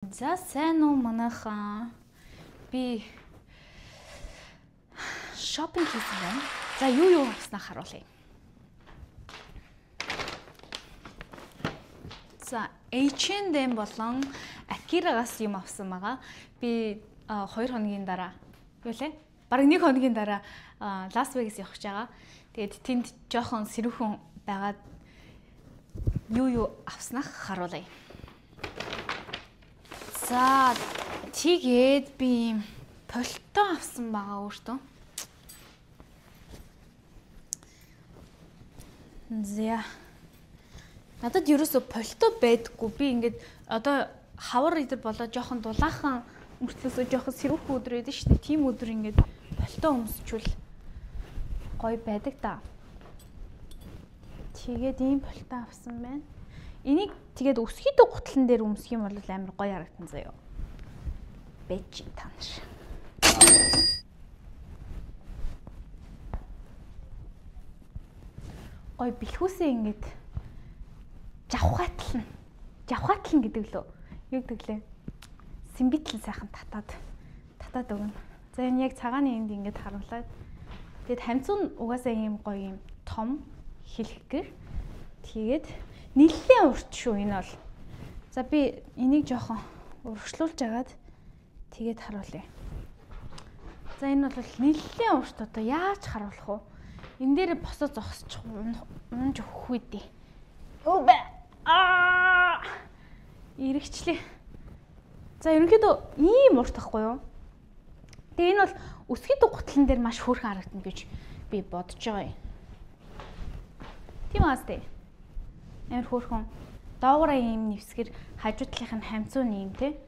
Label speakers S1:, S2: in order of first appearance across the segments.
S1: За сайн уу манайхан. Би шопинг хийсэн байна. За юу авснаа харуулъя. За H&M болон Akira-гаас юм авсан байгаа. Би 2 хоногийн дараа юу лээ? Бараг 1 хоногийн дараа Лас Вегас явах гэж байгаа. Тэгээд тэнд жоохон сэрүүхэн байгаад юу авснаа харуулъя. За тэгээд би пальто авсан байгаа өөртөө. За надад ерөөсө пальто байдаггүй. Би ингээд одоо хавар идэр болоо жоохон дулаахан өмчлөөсөө жоохон сэрүүхэн өдөр байдаг шүү дээ. Тийм өдөр ингээд пальто өмсчүүл гоё байдаг та. Тэгээд ийм пальто авсан байна. Энийг тэгээд өсгийдөө гутлан дээр өмсөх юм бол амар гоё харагдан заяа. Бэж танаш. Гоё бэлхүүсээ ингээд Жавхатлан гэдэг лөө. Юу гэдэг лээ? Симбитлэн сайхан татаад өгнө. За энэ яг цагааны энд ингээд харуулаад. Тэгээд хамцун угаасаа ийм гоё юм том хэлхгэр. Тэгээд нэлээд урт шүү энэ бол. За би энийг жоохон урагшлуулж агаад тэгээд харуулъя. За энэ бол нэлээд урт одоо яаж харуулах вэ? Энэ дээр босоо зогсчих унж өгөх үедээ. Өвбэ. Иргэчлээ. За ерөнхийдөө ийм урт тахгүй юу? Тэгээ энэ бол өсгийдөө гутлан дээр маш хөөрхөн харагдана гэж би бодож байгаа юм. Тийм аастай. Амар хөөрхөн доогоороо ийм нэвсгэр хажуу талынх нь хамцуун ийм те.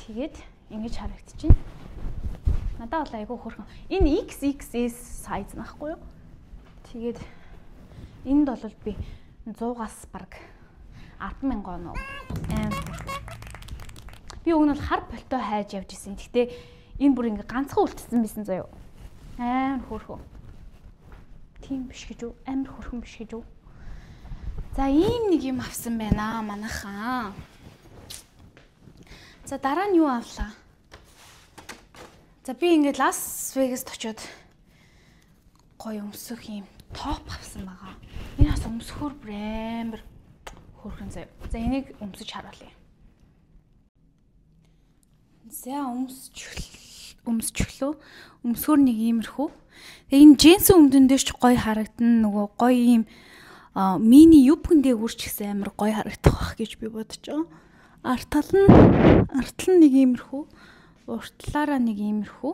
S1: Тэгээд ингэж харагдчихэв. Надад бол айгүй хөөрхөн. Энэ XXS size нахгүй юу? Тэгээд энд бол би 100-аас бараг 10,000 оноо. Би өгн бол хар пальто хайж явж исэн. Гэхдээ энэ бүр ингээ ганцхан үлдсэн байсан заяа. Амар хөөрхөн. Тийм биш гэж үү? Амар хөөрхөн биш гэж үү? За ийм нэг юм авсан байна манайхаа. За дараа нь юу авлаа? За би ингээд Лас Вегаст очиод гоё өмсөх юм топ авсан байгаа. Энэ бас өмсөхөр амар хөөрхөн заяа. За энийг өмсөж харуулъя. За өмсчлөө. Өмсгөр нэг иймэрхүү. Тэгээ энэ джинс өмдөн дээр ч гоё харагдана. Нөгөө гоё ийм мини юбкэн дээгүүр ч гэсэн амар гоё харагдах байх гэж би бодож байгаа. Артал нь нэг иймэрхүү. Уртлаараа нэг иймэрхүү.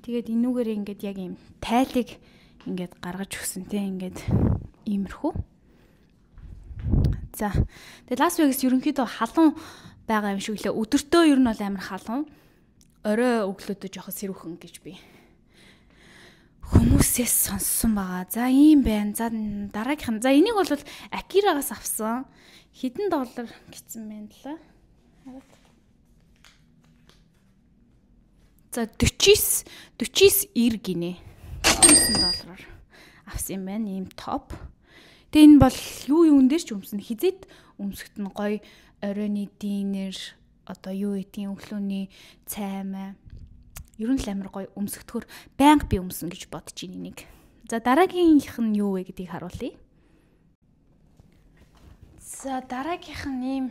S1: Тэгээд энүүгээр ингээд яг ийм тайлыг ингээд гаргаж өгсөн те ингээд иймэрхүү. За тэгээд Лас Вегас ерөнхийдөө халуун байгаа юм шиг лээ. Өдөртөө ер нь бол амар халуун. Орой өглөөдөө жоохон сэрүүхэн гэж би хүмүүсээс сонссон байгаа. За ийм байна. За дараагийнх нь. За энийг бол Akira-гаас авсан. Хэдэн доллар гэсэн байна лээ. За 49 гинэ. 49 доллараар авсан юм байна. Ийм топ. Тэгээ энэ бол юун дээр ч өмснө. Хизээд өмсөхт нь гоё оройны дийнэр одоо юу гэдгийг өглөөний цаймаа ер нь л амар гоё өмсгдөхөр байнга би өмснө гэж бодож ийн энийг. За дараагийнх нь юу вэ гэдгийг харуулъя. За дараагийнх нь ийм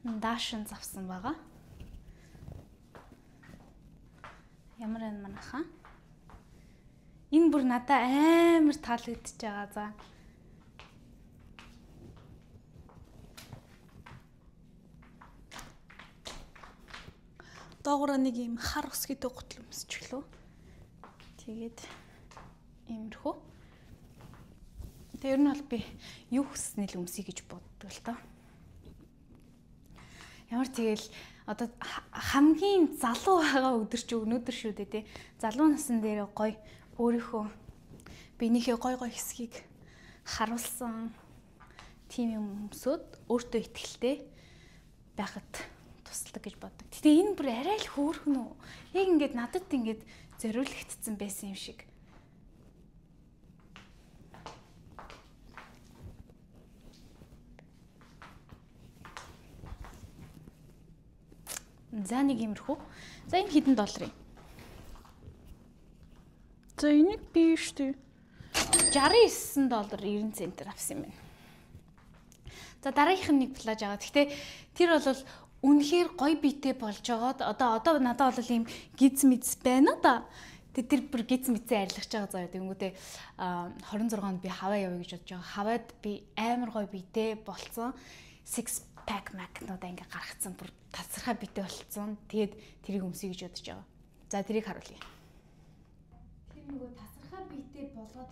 S1: даашин завсан байгаа. Ямар энэ манайхаа. Энэ бүр надад амар таалагдчихж байгаа. За доогоороо нэг юм хар өсгийтэй гутал өмсчихлөө. Тэгээд иймэрхүү. Тэгээ ер нь бол би юу хүснэ л өмсөе гэж боддог л тоо. Ямар тэгэл одоо хамгийн залуу байгаа өдөр чи өнөөдөр шүү дээ тий. Залуу насн дээр гоё өөрийнхөө биенийхээ гоё хэсгийг харуулсан тийм юм өмсөд өөртөө ихтэй байхад тусалдаг гэж боддог. Гэтэ энэ бүр арай л хөөрхөн үү. Яг ингээд надад ингээд зориулагдсан байсан юм шиг. За нэг иймэрхүү. За энэ хэдэн доллар юм? За энийг би штэ $69.90 авсан юм байна. За дараагийнх нь нэг плаж байгаа. Гэхдээ тэр бол үнэхээр гоё биетэй болж байгаад одоо надад бол ийм гиз мэз байна да. Тэр бүр гиз мэзээ арилгаж байгаа заяа. Тэнгүүдээ 26-нд би хаваа явъя гэж бодож байгаа. Хаваад би амар гоё биетэй болцсон. Six pack магнуудаа ингээ гаргацсан. Бүр тасархай биетэй болцсон. Тэгээд тэрийг өмсөе гэж бодож байгаа. За тэрийг харуулъя. Тэр нөгөө тасархай биетэй болоод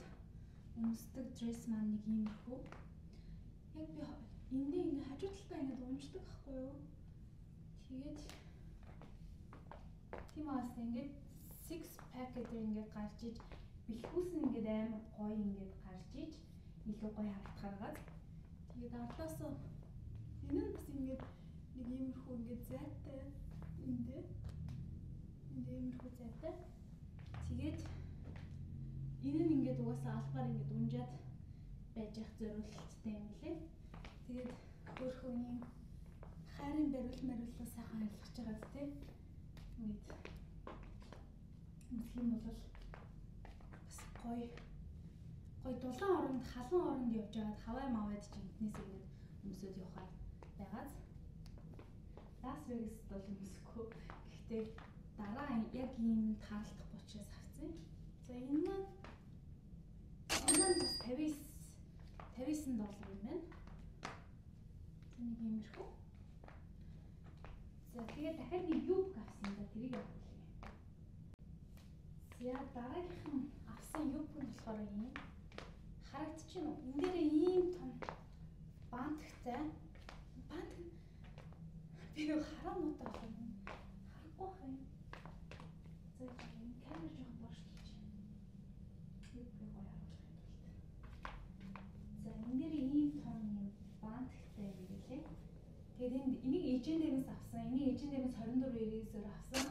S1: өмсдөг дресс маань нэг иймэрхүү. Яг би эндээ ингээ хажуу талдаа ингээ унждаг байхгүй юу? Тэгээд тиймаас ингээ six pack гэдэг ингээ гарч иж бэлхүүс нь ингээ амар гоё ингээ гарч иж илүү гоё харагдахаар. Тэгээд ардаас энэ нь бас ингээ нэг иймэрхүү ингээ зайтай эндээ иймэрхүү зайтай. Тэгээд энэ нь ингээ угаасаа албаар ингээ унжаад байж явах зориулттай юм лээ. Тэгээд хөөрхөн юм хайрын бариулмарлаа сайхан арилгаж байгаа тий. Ингээд өмсөх юм бол бас гоё дулаан оронд халуун оронд явж байгаад хаваа маваад чи энтнээс ингээд өмсөд явахаар байгааз. Лас Вегаст бол өмсөхгүй. Гэхдээ дараа яг ийм таарлах учраас авсан. За энэ маань бас $59 юм байна. Нэг иймэрхүү. За тэгээд дахиад нэг юбк авсан. За тэрийг явуулъя. За дараагийнхан авсан юбк нь болохоор юм. Харагдчихэв үү? Энэ дээр ийм том банттай. Бант би юу хараануудаа харахгүй байх юм. За энэ камер жоохон боошлуулж. Юбк гоё харуулах юм байна. За энэ дээр ийм том юм банттай гэлээ. Тэгээд энийг эйжендээс авсан. Энийг эйжендээс $24.99-оор авсан.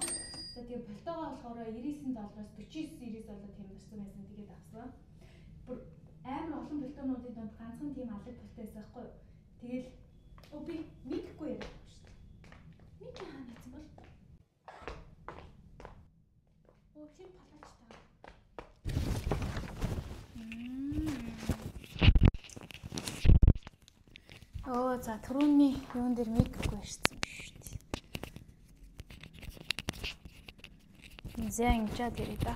S1: За тэгээд болтоогоо болохоор $99-аас $49.99 болоод хямдарсан байсан. Тэгээд авсан. Бүр амар олон болтоонуудын донд ганцхан тийм алга болтой байсан байхгүй юу? Тэгэл би мэдхгүй яриад байна шүү дээ. Мик хаана гэсэн бол? Тийм палач таа. За түрүүний юун дээр мейкгүй ирсэн шүү дээ. Зэ ингэж дэрээ да.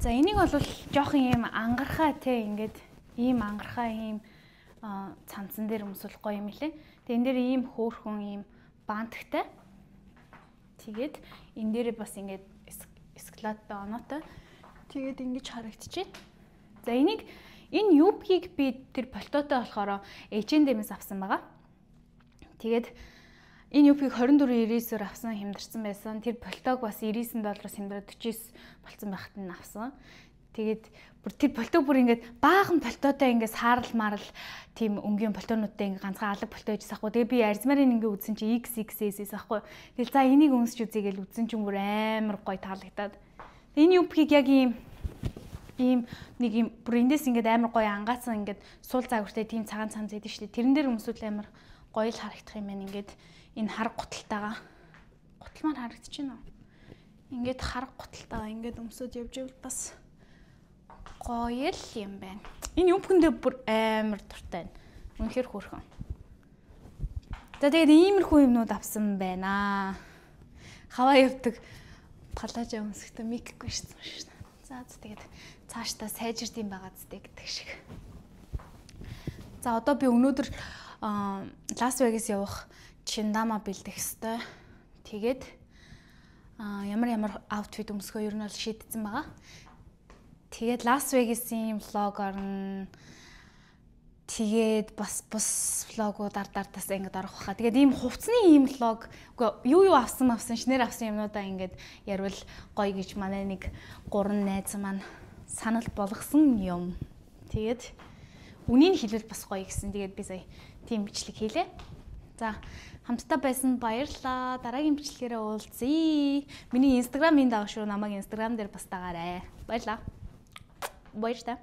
S1: За энийг бол жоохон ийм ангархаа те ингээд ийм ангархаа ийм цанцан дээр өмсөх гоё юм лээ. Тэгээ энэ дээр ийм хөөрхөн ийм банттай. Тэгээд энэ дээр бас ингээд скелеттэй оноотой. Тэгээд ингэж харагдчихэв. За энэ юбкийг би тэр пальтотой болохоор H&M-ээс авсан байгаа. Тэгээд энэ юбкийг $24.99-оор авсан, хямдарсан байсан. Тэр пальтог бас $99-аас хямдраад $49 болсон байхад нь авсан. Тэгээд бүр тэр пальтог бүр ингээд баахан пальтотой ингээд саарл марл тийм өнгийн пальтонуудтай ингээд ганцхан алга пальто гэж сахгүй. Тэгээд би арзмарын ингээд үзсэн чи XXS-ээс ахгүй. Тэгээд за энийг өмсч үзье гэж үзсэн чинь бүр амар гоё таалагдаад. Энэ юбкийг яг ийм нэг юм бүр эндээс ингээд амар гоё ангаацсан ингээд суул загвартай тийм цагаан цамц байдаг шүү дээ. Тэрэн дээр өмсвөл амар гоё л харагдах юм байна. Ингээд энэ хар гуталтайгаа гуталмаар харагдаж байна уу? Ингээд хар гуталтайгаа ингээд өмсөд явж ивэл бас гоё л юм байна. Энэ юбкэндээ бүр амар дуртай байна. Үнэхээр хөөрхөн. За тэгээд иймэрхүү юмнууд авсан байна. Хаваа явдаг палажа өмсөхдөө микгүй шүү дээ. За тэгээд цаашдаа сайжирд юм байгаа зү гэдэг шиг. За одоо би өнөөдөр Лас Вегас явах чиндама бэлдэх ёстой. Тэгээд ямар аутфит өмсгөө ер нь бол шийдсэн байгаа. Тэгээд Лас Вегасын влог орно. Тэгээд бас бус влогууд ардаас ингэж орох баха. Тэгээд ийм хувцсны ийм влог юу авсан шинээр авсан юмнуудаа ингэж ярил гоё гэж манай нэг 3 найз маань санал болгосон юм. Тэгээд үнийг хэлвэл бас гоё гэсэн. Тэгээд би сая тийм бичлэг хийлээ. За хамтдаа байсан баярлалаа. Дараагийн бичлэгээрээ уулзъя. Миний инстаграмын дагуу намайг инстаграм дээр бас дагаарай. Баярлалаа. Баярлалаа.